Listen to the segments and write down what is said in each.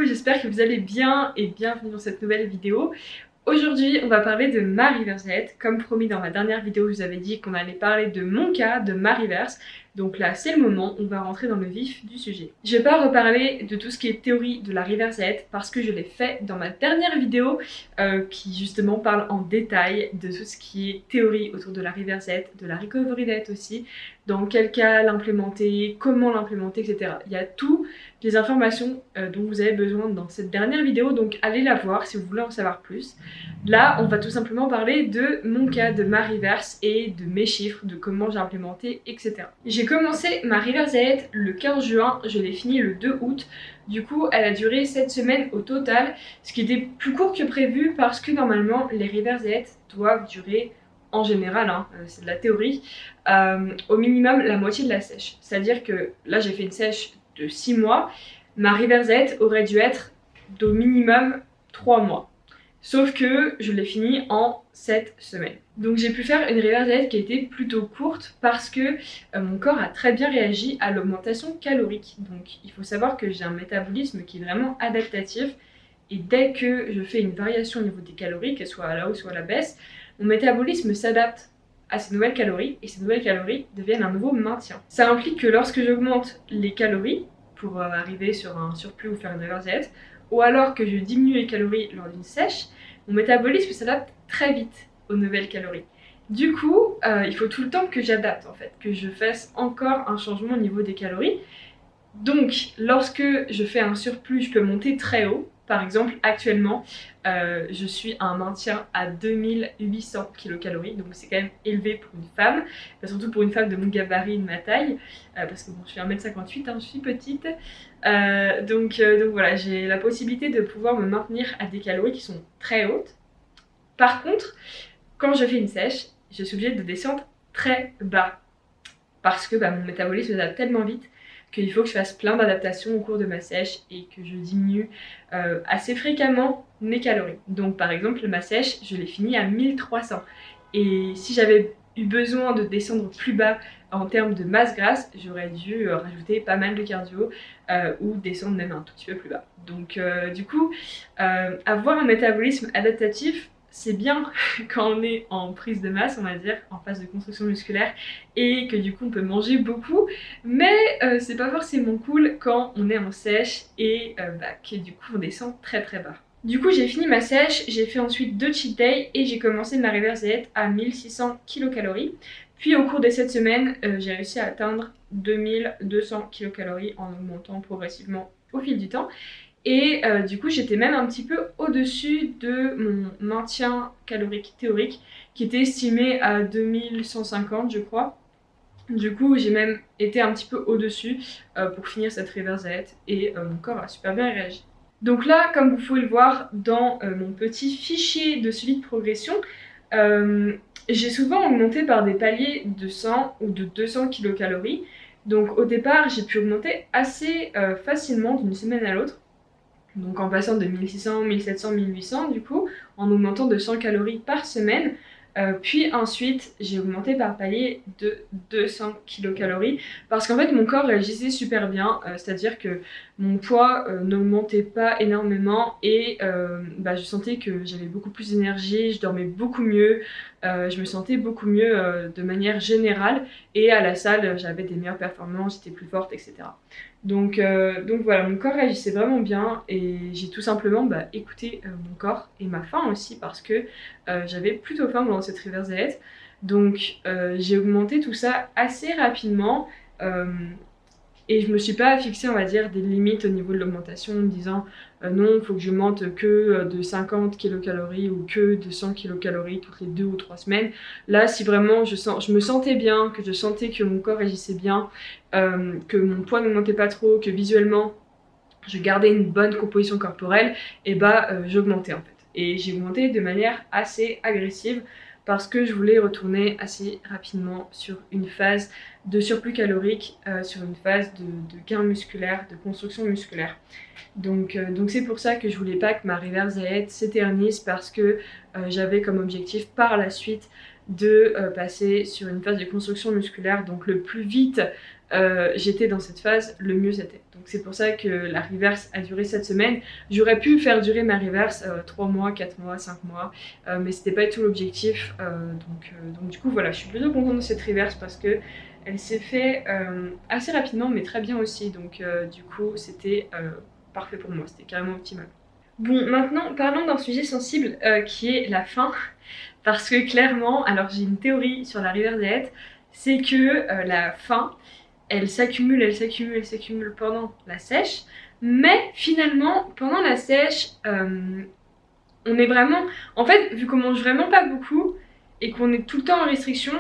j'espère que vous allez bien et bienvenue dans cette nouvelle vidéo. Aujourd'hui, on va parler de ma Reverse. Comme promis dans ma dernière vidéo, je vous avais dit qu'on allait parler de mon cas, de ma reverse. Donc là, c'est le moment, on va rentrer dans le vif du sujet. Je vais pas reparler de tout ce qui est théorie de la Reverse parce que je l'ai fait dans ma dernière vidéo qui justement parle en détail de tout ce qui est théorie autour de la Reverse, de la Recovery Debt aussi, dans quel cas l'implémenter, comment l'implémenter, etc. Il y a toutes les informations dont vous avez besoin dans cette dernière vidéo, donc allez la voir si vous voulez en savoir plus. Là, on va tout simplement parler de mon cas, de ma reverse et de mes chiffres, de comment j'ai implémenté, etc. J'ai commencé ma Reverse le 15 juin, je l'ai fini le 2 août. Du coup, elle a duré 7 semaines au total, ce qui était plus court que prévu parce que normalement, les Reverse doivent durer, en général, c'est de la théorie, au minimum la moitié de la sèche. C'est-à-dire que là, j'ai fait une sèche de 6 mois, ma Reverse aurait dû être d'au minimum 3 mois. Sauf que je l'ai fini en 7 semaines. Donc j'ai pu faire une Reverse qui a été plutôt courte parce que mon corps a très bien réagi à l'augmentation calorique. Donc il faut savoir que j'ai un métabolisme qui est vraiment adaptatif. Et dès que je fais une variation au niveau des calories, qu'elle soit à la hausse ou à la baisse, mon métabolisme s'adapte à ces nouvelles calories et ces nouvelles calories deviennent un nouveau maintien. Ça implique que lorsque j'augmente les calories pour arriver sur un surplus ou faire une Reverse, ou alors que je diminue les calories lors d'une sèche, mon métabolisme s'adapte très vite aux nouvelles calories. Du coup, il faut tout le temps que j'adapte en fait, que je fasse encore un changement au niveau des calories. Donc, lorsque je fais un surplus, je peux monter très haut. Par exemple, actuellement, je suis à un maintien à 2800 kcal, donc c'est quand même élevé pour une femme, surtout pour une femme de mon gabarit, de ma taille, parce que bon, je suis 1m58, je suis petite. Donc voilà, j'ai la possibilité de pouvoir me maintenir à des calories qui sont très hautes. Par contre, quand je fais une sèche, je suis obligée de descendre très bas, parce que mon métabolisme s'adapte tellement vite qu'il faut que je fasse plein d'adaptations au cours de ma sèche et que je diminue assez fréquemment mes calories. Donc par exemple, ma sèche, je l'ai finie à 1300. Et si j'avais eu besoin de descendre plus bas en termes de masse grasse, j'aurais dû rajouter pas mal de cardio ou descendre même un tout petit peu plus bas. Donc du coup, avoir un métabolisme adaptatif, c'est bien quand on est en prise de masse, on va dire, en phase de construction musculaire et que du coup on peut manger beaucoup, mais c'est pas forcément cool quand on est en sèche et que du coup on descend très très bas. Du coup j'ai fini ma sèche, j'ai fait ensuite 2 cheat days et j'ai commencé ma Reverse à 1600 kcal. Puis au cours des 7 semaines, j'ai réussi à atteindre 2200 kcal en augmentant progressivement au fil du temps. Et du coup j'étais même un petit peu au-dessus de mon maintien calorique théorique qui était estimé à 2150 je crois. Du coup j'ai même été un petit peu au-dessus pour finir cette Reverse et mon corps a super bien réagi. Donc là, comme vous pouvez le voir dans mon petit fichier de suivi de progression, j'ai souvent augmenté par des paliers de 100 ou de 200 kcal. Donc au départ j'ai pu augmenter assez facilement d'une semaine à l'autre. Donc en passant de 1600, 1700, 1800 du coup, en augmentant de 100 calories par semaine. Puis ensuite, j'ai augmenté par palier de 200 kcal parce qu'en fait mon corps réagissait super bien, c'est-à-dire que mon poids n'augmentait pas énormément et je sentais que j'avais beaucoup plus d'énergie, je dormais beaucoup mieux, je me sentais beaucoup mieux de manière générale et à la salle j'avais des meilleures performances, j'étais plus forte, etc. Donc voilà, mon corps réagissait vraiment bien et j'ai tout simplement écouté mon corps et ma faim aussi parce que j'avais plutôt faim pendant cette Reverse. Donc j'ai augmenté tout ça assez rapidement et je me suis pas fixé, on va dire, des limites au niveau de l'augmentation en me disant non, il faut que je monte que de 50 kcal ou que de 100 kcal toutes les 2 ou 3 semaines. Là, si vraiment je me sentais bien, que je sentais que mon corps agissait bien, que mon poids n'augmentait pas trop, que visuellement je gardais une bonne composition corporelle, et j'augmentais en fait. Et j'ai augmenté de manière assez agressive parce que je voulais retourner assez rapidement sur une phase de surplus calorique, sur une phase de gain musculaire, de construction musculaire. Donc c'est pour ça que je voulais pas que ma Reverse s'éternise parce que j'avais comme objectif par la suite de passer sur une phase de construction musculaire, donc le plus vite j'étais dans cette phase, le mieux c'était. Donc c'est pour ça que la reverse a duré cette semaine. J'aurais pu faire durer ma reverse 3 mois, 4 mois, 5 mois, mais c'était pas du tout l'objectif. Donc du coup voilà, je suis plutôt contente de cette reverse parce que elle s'est fait assez rapidement mais très bien aussi. Donc du coup c'était parfait pour moi, c'était carrément optimal. Bon, maintenant parlons d'un sujet sensible qui est la faim. Parce que clairement, alors j'ai une théorie sur la reverse diet, c'est que la faim, elle s'accumule, elle s'accumule, elle s'accumule pendant la sèche. Mais finalement, pendant la sèche, on est vraiment... En fait, vu qu'on mange vraiment pas beaucoup et qu'on est tout le temps en restriction,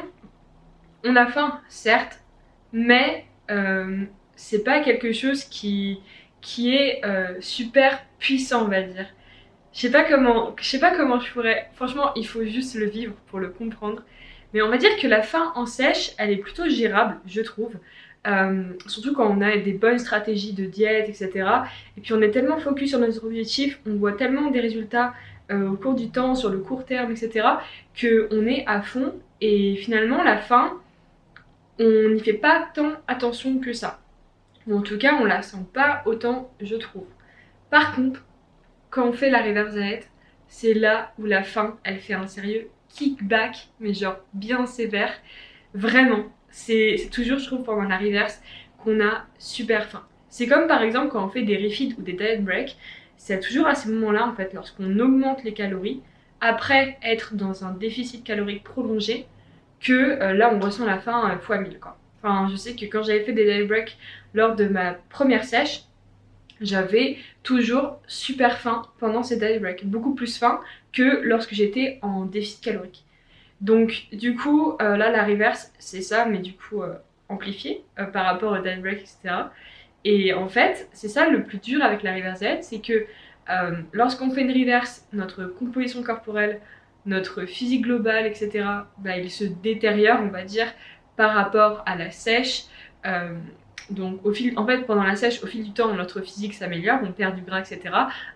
on a faim, certes, mais c'est pas quelque chose qui est super puissant, on va dire. Je sais pas comment je pourrais... Franchement, il faut juste le vivre pour le comprendre. Mais on va dire que la faim en sèche, elle est plutôt gérable, je trouve. Surtout quand on a des bonnes stratégies de diète, etc. Et puis on est tellement focus sur notre objectif, on voit tellement des résultats au cours du temps, sur le court terme, etc. qu'on est à fond. Et finalement, la faim, on n'y fait pas tant attention que ça. Ou en tout cas, on la sent pas autant, je trouve. Par contre, quand on fait la reverse diet, c'est là où la faim, elle fait un sérieux kickback, mais genre bien sévère. Vraiment, c'est toujours, je trouve, pendant la reverse qu'on a super faim. C'est comme par exemple quand on fait des refeeds ou des diet breaks, c'est toujours à ces moments-là, en fait, lorsqu'on augmente les calories, après être dans un déficit calorique prolongé, que là on ressent la faim fois 1000 quoi. Enfin, je sais que quand j'avais fait des diet breaks lors de ma première sèche, j'avais toujours super faim pendant ces diet breaks, beaucoup plus faim que lorsque j'étais en déficit calorique. Donc du coup, là la reverse c'est ça, mais du coup amplifié par rapport au diet break, etc. Et en fait, c'est ça le plus dur avec la reverse diet, c'est que lorsqu'on fait une reverse, notre composition corporelle, notre physique global, etc., bah, il se détériore, on va dire, par rapport à la sèche. Donc en fait, pendant la sèche, au fil du temps, notre physique s'améliore, on perd du gras, etc.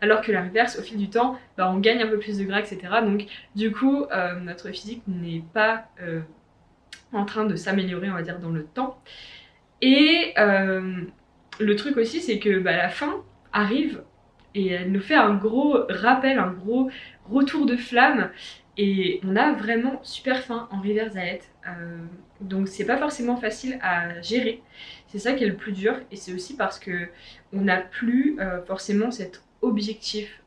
Alors que la reverse, au fil du temps, bah, on gagne un peu plus de gras, etc. Donc du coup, notre physique n'est pas en train de s'améliorer, on va dire, dans le temps. Et le truc aussi, c'est que bah, la fin arrive et elle nous fait un gros rappel, un gros retour de flamme. Et on a vraiment super faim en reverse diet. Donc c'est pas forcément facile à gérer. C'est ça qui est le plus dur. Et c'est aussi parce que on n'a plus forcément cet objectif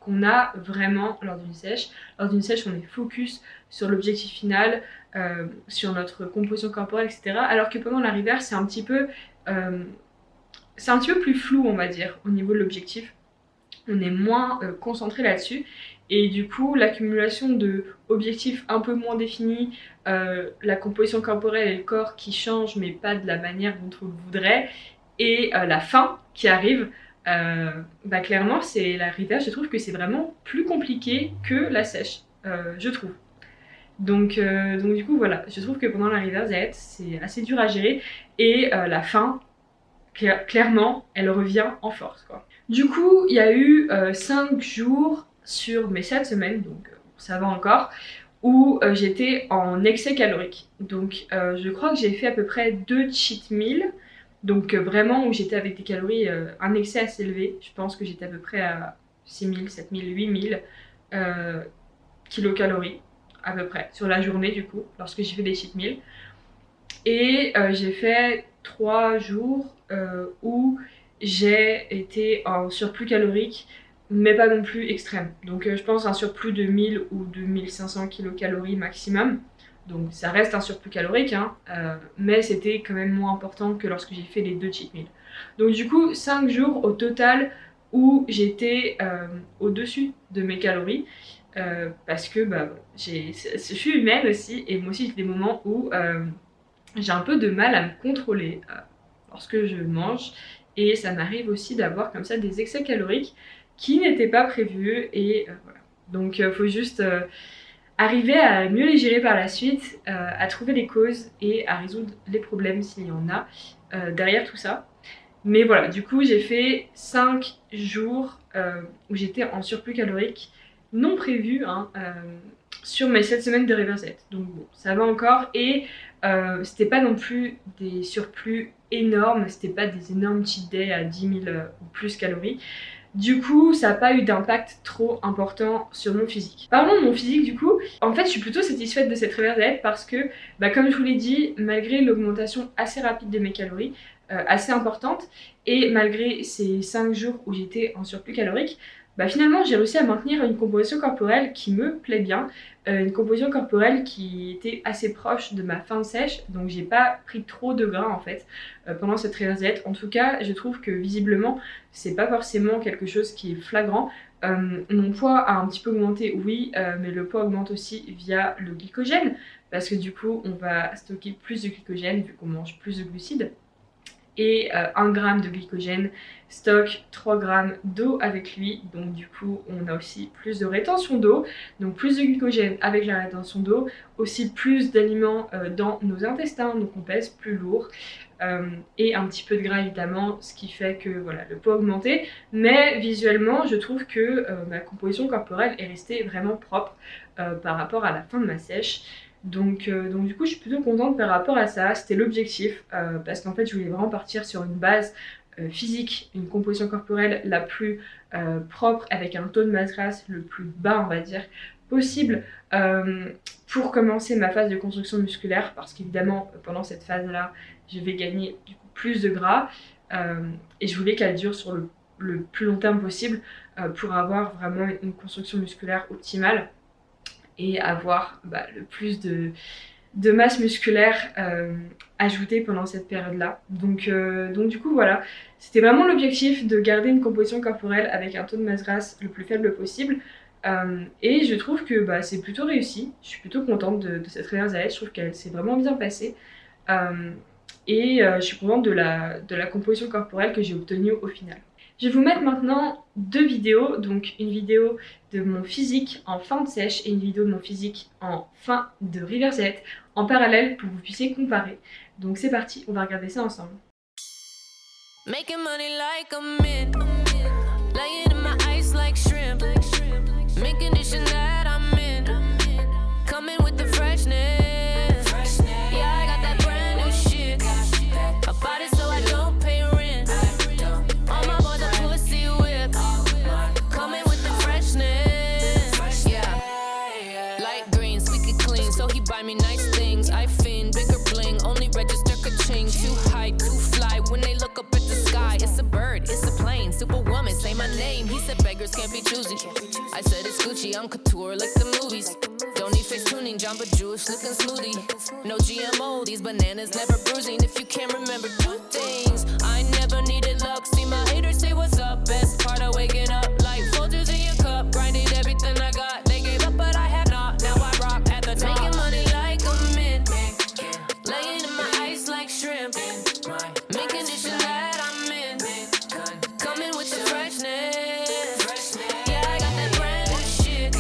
qu'on a vraiment lors d'une sèche. Lors d'une sèche, on est focus sur l'objectif final, sur notre composition corporelle, etc. Alors que pendant la reverse, c'est un petit peu plus flou, on va dire, au niveau de l'objectif. On est moins concentré là-dessus. Et du coup, l'accumulation de objectifs un peu moins définis, la composition corporelle et le corps qui changent, mais pas de la manière dont on le voudrait, et la faim qui arrive, bah clairement, c'est la reverse, je trouve que c'est vraiment plus compliqué que la sèche, je trouve. Donc du coup, voilà, je trouve que pendant la reverse diet, c'est assez dur à gérer, et la faim, clairement, elle revient en force, quoi. Du coup, il y a eu 5 jours sur mes 7 semaines, donc ça va encore, où j'étais en excès calorique. Donc je crois que j'ai fait à peu près 2 cheat meals, donc vraiment où j'étais avec des calories, un excès assez élevé. Je pense que j'étais à peu près à 6000, 7000, 8000 kilocalories à peu près sur la journée du coup, lorsque j'ai fait des cheat meals. Et j'ai fait 3 jours où j'ai été en surplus calorique, mais pas non plus extrême. Donc je pense un surplus de 1000 ou de 1500 kilocalories maximum. Donc ça reste un surplus calorique, hein, mais c'était quand même moins important que lorsque j'ai fait les 2 cheat meals. Donc du coup, 5 jours au total où j'étais au-dessus de mes calories. Parce que bah, je suis humaine aussi, et moi aussi j'ai des moments où j'ai un peu de mal à me contrôler lorsque je mange, et ça m'arrive aussi d'avoir comme ça des excès caloriques qui n'étaient pas prévus, et voilà. Donc faut juste arriver à mieux les gérer par la suite, à trouver les causes et à résoudre les problèmes s'il y en a derrière tout ça. Mais voilà, du coup j'ai fait 5 jours où j'étais en surplus calorique non prévu, hein, sur mes 7 semaines de River's Edge. Donc bon, ça va encore et c'était pas non plus des surplus énormes, c'était pas des énormes cheat days à 10 000 ou plus calories. Du coup, ça n'a pas eu d'impact trop important sur mon physique. Parlons de mon physique du coup. En fait, je suis plutôt satisfaite de cette River's Edge parce que, comme je vous l'ai dit, malgré l'augmentation assez rapide de mes calories, assez importante, et malgré ces 5 jours où j'étais en surplus calorique, finalement j'ai réussi à maintenir une composition corporelle qui me plaît bien, une composition corporelle qui était assez proche de ma fin de sèche, donc j'ai pas pris trop de gras en fait pendant cette River's Edge. En tout cas, je trouve que visiblement c'est pas forcément quelque chose qui est flagrant. Mon poids a un petit peu augmenté, oui, mais le poids augmente aussi via le glycogène, parce que du coup on va stocker plus de glycogène vu qu'on mange plus de glucides. Et 1 g de glycogène stocke 3 g d'eau avec lui, donc du coup on a aussi plus de rétention d'eau, donc plus de glycogène avec la rétention d'eau, aussi plus d'aliments dans nos intestins, donc on pèse plus lourd, et un petit peu de gras évidemment, ce qui fait que voilà, le poids a augmenté, mais visuellement je trouve que ma composition corporelle est restée vraiment propre par rapport à la fin de ma sèche. Donc du coup je suis plutôt contente par rapport à ça, c'était l'objectif, parce qu'en fait je voulais vraiment partir sur une base physique, une composition corporelle la plus propre, avec un taux de masse grasse le plus bas on va dire possible, pour commencer ma phase de construction musculaire, parce qu'évidemment pendant cette phase là je vais gagner du coup plus de gras, et je voulais qu'elle dure sur le plus long terme possible, pour avoir vraiment une construction musculaire optimale et avoir le plus de masse musculaire ajoutée pendant cette période-là. Donc du coup voilà, c'était vraiment l'objectif de garder une composition corporelle avec un taux de masse grasse le plus faible possible. Et je trouve que c'est plutôt réussi, je suis plutôt contente de cette River's Edge, je trouve qu'elle s'est vraiment bien passée. Et je suis contente de la composition corporelle que j'ai obtenue au final. Je vais vous mettre maintenant 2 vidéos, donc une vidéo de mon physique en fin de sèche et une vidéo de mon physique en fin de River's Edge en parallèle pour que vous puissiez comparer. Donc c'est parti, on va regarder ça ensemble. Making money like a mint, laying in my ice like shrimp, making condition that I'm in, coming with the freshness. Me nice things, I fin, bigger bling, only register ka-ching, too high, too fly, when they look up at the sky, it's a bird, it's a plane, superwoman, say my name, he said beggars can't be choosy, I said it's Gucci, I'm couture like the movies, don't need face tuning, Jamba Juice, looking smoothie, no GMO, these bananas never bruising, if you can't remember 2 things, I never needed luck, see my haters say what's up, best part of waking up, like Folgers in your cup, grinded everything I got, they gave up but I have not, now I rock at the top, making money like a mint, laying in my ice like shrimp, make condition that I'm in, coming with the freshness, yeah I got that brand new shit,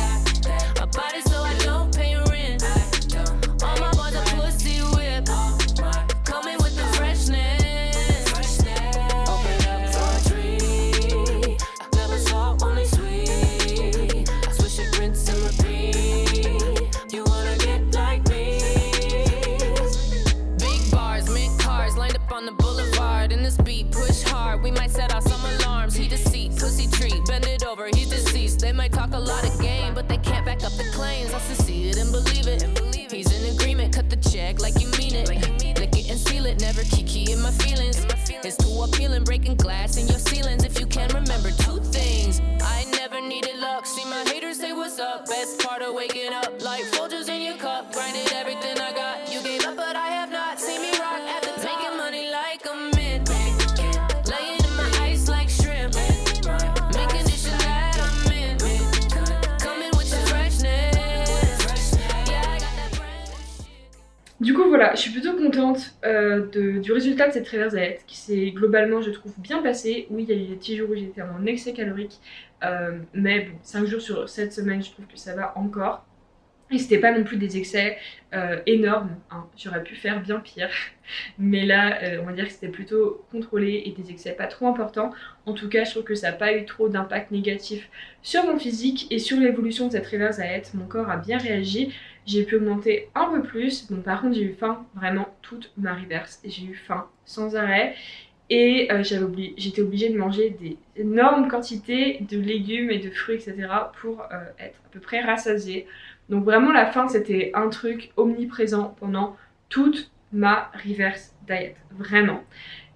I bought it so I don't pay rent, all my boys are pussy whipped, coming with the freshness, open up for a tree, never saw only sweet, swish it, rinse and repeat, you wanna get like me, big bars, mint cars, lined up on the boulevard, in this beat, push hard, we might set off some alarms, he deceit, pussy treat, bend it over, he's deceased, they might talk a lot of game, but they can't back up the claims, I see it and believe it, he's in agreement, cut the check like you mean it, lick it and seal it, never kiki in my feelings, it's too appealing, breaking glass in your ceilings, if you can remember 2 things, I never needed luck, see my haters say what's up, best part of waking up, like Folgers in your cup, grinded everything I got, you gave up but I have not, see me rock at the top, making money like a mint, laying in my ice like shrimp, make condition that I'm in, coming with the freshness, yeah I got that brand new shit. Du coup voilà, je suis plutôt contente du résultat de cette River's Edge qui s'est globalement je trouve bien passé. Oui il y a eu des petits jours où j'étais en excès calorique, mais bon 5 jours sur 7 semaines je trouve que ça va encore. Et c'était pas non plus des excès énormes, hein. J'aurais pu faire bien pire. Mais là, on va dire que c'était plutôt contrôlé et des excès pas trop importants. En tout cas, je trouve que ça n'a pas eu trop d'impact négatif sur mon physique et sur l'évolution de cette reverse diet. Mon corps a bien réagi. J'ai pu augmenter un peu plus. Bon, par contre, j'ai eu faim vraiment toute ma reverse. J'ai eu faim sans arrêt. Et j'étais obligée de manger des énormes quantités de légumes et de fruits, etc. pour être à peu près rassasiée. Donc vraiment la faim, c'était un truc omniprésent pendant toute ma reverse diet, vraiment.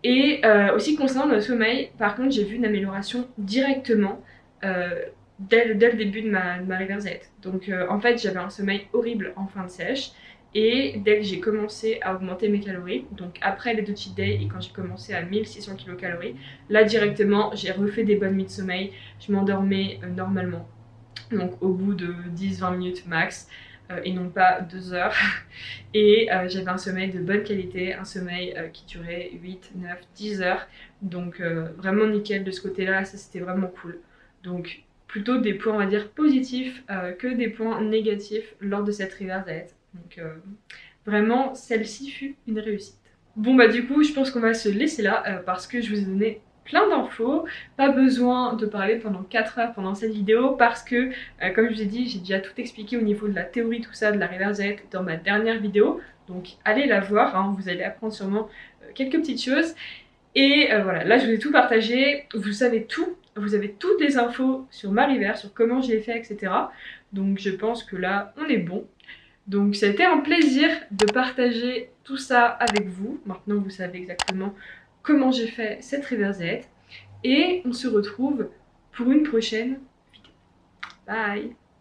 Et aussi concernant le sommeil, par contre, j'ai vu une amélioration directement dès le début de ma reverse diet. Donc en fait, j'avais un sommeil horrible en fin de sèche. Et dès que j'ai commencé à augmenter mes calories, donc après les 2 cheat days et quand j'ai commencé à 1600 kcal, là directement j'ai refait des bonnes nuits de sommeil, je m'endormais normalement, donc au bout de 10-20 minutes max, et non pas 2 heures. Et j'avais un sommeil de bonne qualité, un sommeil qui durait 8, 9, 10 heures, donc vraiment nickel de ce côté-là, ça c'était vraiment cool. Donc plutôt des points on va dire positifs que des points négatifs lors de cette reverse diet. Donc vraiment, celle-ci fut une réussite. Bon bah du coup, je pense qu'on va se laisser là parce que je vous ai donné plein d'infos. Pas besoin de parler pendant 4 heures pendant cette vidéo parce que, comme je vous ai dit, j'ai déjà tout expliqué au niveau de la théorie, tout ça, de la reverse diet dans ma dernière vidéo. Donc allez la voir, hein, vous allez apprendre sûrement quelques petites choses. Et voilà, là je vous ai tout partagé, vous savez tout, vous avez toutes les infos sur ma reverse, sur comment je l'ai fait, etc. Donc je pense que là, on est bon. Donc ça a été un plaisir de partager tout ça avec vous. Maintenant vous savez exactement comment j'ai fait cette reverse diet. Et on se retrouve pour une prochaine vidéo. Bye!